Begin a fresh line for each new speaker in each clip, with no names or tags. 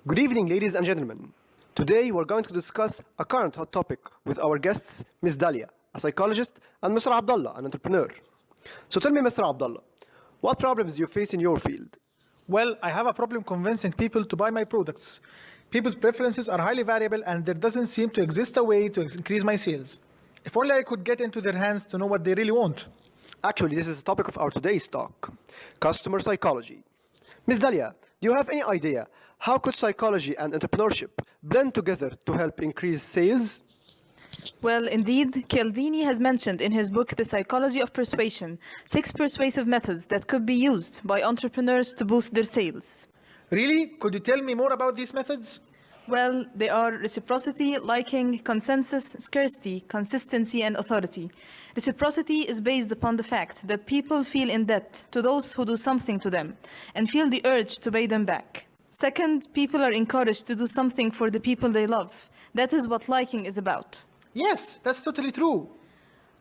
Good evening, ladies and gentlemen. Today we're going to discuss a current hot topic with our guests, Ms. Dalia, a psychologist, and Mr. Abdullah, an entrepreneur. So tell me, Mr. Abdullah, what problems do you face in your field?
Well, I have a problem convincing people to buy my products. People's preferences are highly variable and there doesn't seem to exist a way to increase my sales. If only I could get into their hands to know what they really want.
Actually, this is the topic of our today's talk, customer psychology. Ms. Dalia, do you have any idea how could psychology and entrepreneurship blend together to help increase sales?
Well, indeed, Cialdini has mentioned in his book, The Psychology of Persuasion, 6 persuasive methods that could be used by entrepreneurs to boost their sales.
Really? Could you tell me more about these methods?
Well, they are reciprocity, liking, consensus, scarcity, consistency, and authority. Reciprocity is based upon the fact that people feel in debt to those who do something to them and feel the urge to pay them back. Second, people are encouraged to do something for the people they love. That is what liking is about.
Yes, that's totally true.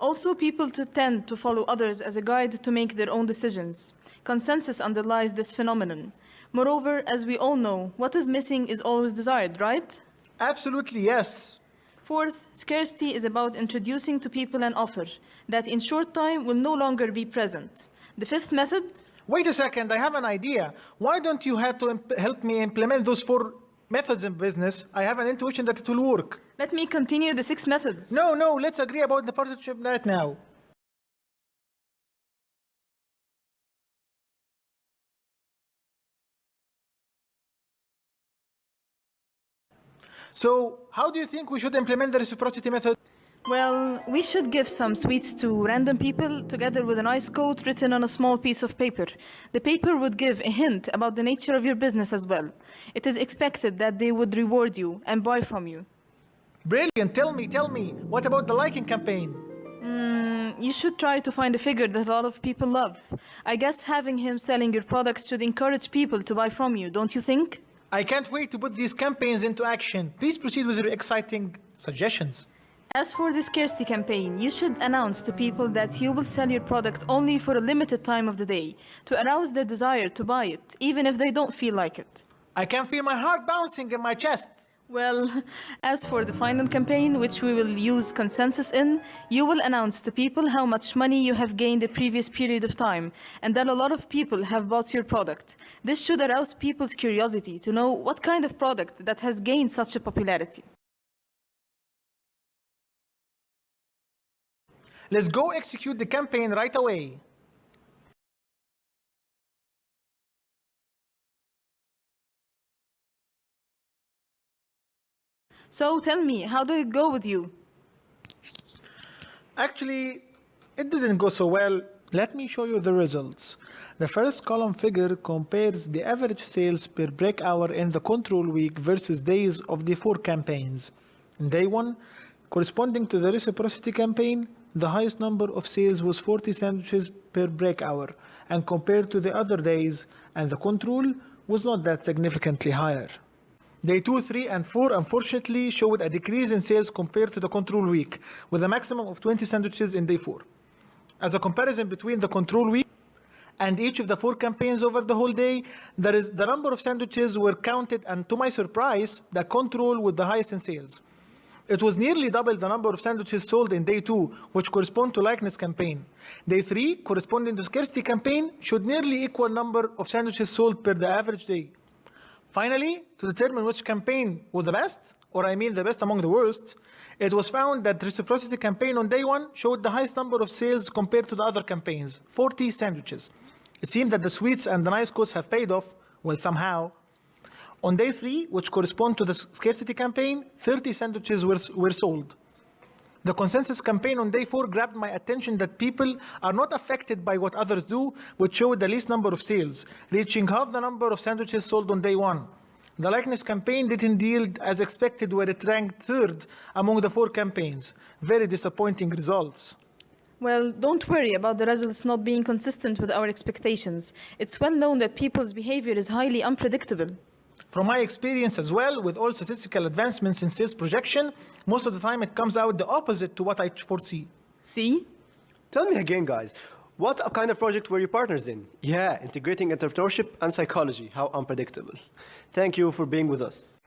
Also, people tend to follow others as a guide to make their own decisions. Consensus underlies this phenomenon. Moreover, as we all know, what is missing is always desired, right?
Absolutely, yes.
Fourth, scarcity is about introducing to people an offer that in short time will no longer be present. The fifth method?
Wait a second, I have an idea. Why don't you have to help me implement those 4 methods in business? I have an intuition that it will work.
Let me continue the 6 methods.
No, let's agree about the partnership right now. So, how do you think we should implement the reciprocity method?
Well, we should give some sweets to random people together with a nice quote written on a small piece of paper. The paper would give a hint about the nature of your business as well. It is expected that they would reward you and buy from you.
Brilliant. Tell me, what about the liking campaign?
You should try to find a figure that a lot of people love. I guess having him selling your products should encourage people to buy from you, don't you think?
I can't wait to put these campaigns into action. Please proceed with your exciting suggestions.
As for the scarcity campaign, you should announce to people that you will sell your product only for a limited time of the day, to arouse their desire to buy it, even if they don't feel like it.
I can feel my heart bouncing in my chest.
Well, as for the final campaign, which we will use consensus in, you will announce to people how much money you have gained the previous period of time, and that a lot of people have bought your product. This should arouse people's curiosity to know what kind of product that has gained such a popularity.
Let's go execute the campaign right away.
So tell me, how did it go with you?
Actually, it didn't go so well. Let me show you the results. The first column figure compares the average sales per break hour in the control week versus days of the 4 campaigns. In day 1, corresponding to the reciprocity campaign, the highest number of sales was 40 sandwiches per break hour, and compared to the other days, and the control was not that significantly higher. Day 2, 3, and 4 unfortunately showed a decrease in sales compared to the control week, with a maximum of 20 sandwiches in day 4. As a comparison between the control week and each of the 4 campaigns over the whole day, the number of sandwiches were counted, and to my surprise, the control with the highest in sales. It was nearly double the number of sandwiches sold in day 2, which correspond to likeness campaign. Day 3, corresponding to scarcity campaign, showed nearly equal number of sandwiches sold per the average day. Finally, to determine which campaign was the best, or I mean the best among the worst, it was found that the reciprocity campaign on day 1 showed the highest number of sales compared to the other campaigns, 40 sandwiches. It seemed that the sweets and the nice quotes have paid off, well, somehow. On day 3, which correspond to the scarcity campaign, 30 sandwiches were sold. The consensus campaign on day 4 grabbed my attention that people are not affected by what others do, which showed the least number of sales, reaching half the number of sandwiches sold on day 1. The likeness campaign didn't yield as expected, where it ranked 3rd among the 4 campaigns. Very disappointing results.
Well, don't worry about the results not being consistent with our expectations. It's well known that people's behavior is highly unpredictable.
From my experience as well, with all statistical advancements in sales projection, most of the time it comes out the opposite to what I foresee.
See?
Tell me again, guys, What kind of project were you partners in? Yeah, integrating entrepreneurship and psychology. How unpredictable. Thank you for being with us.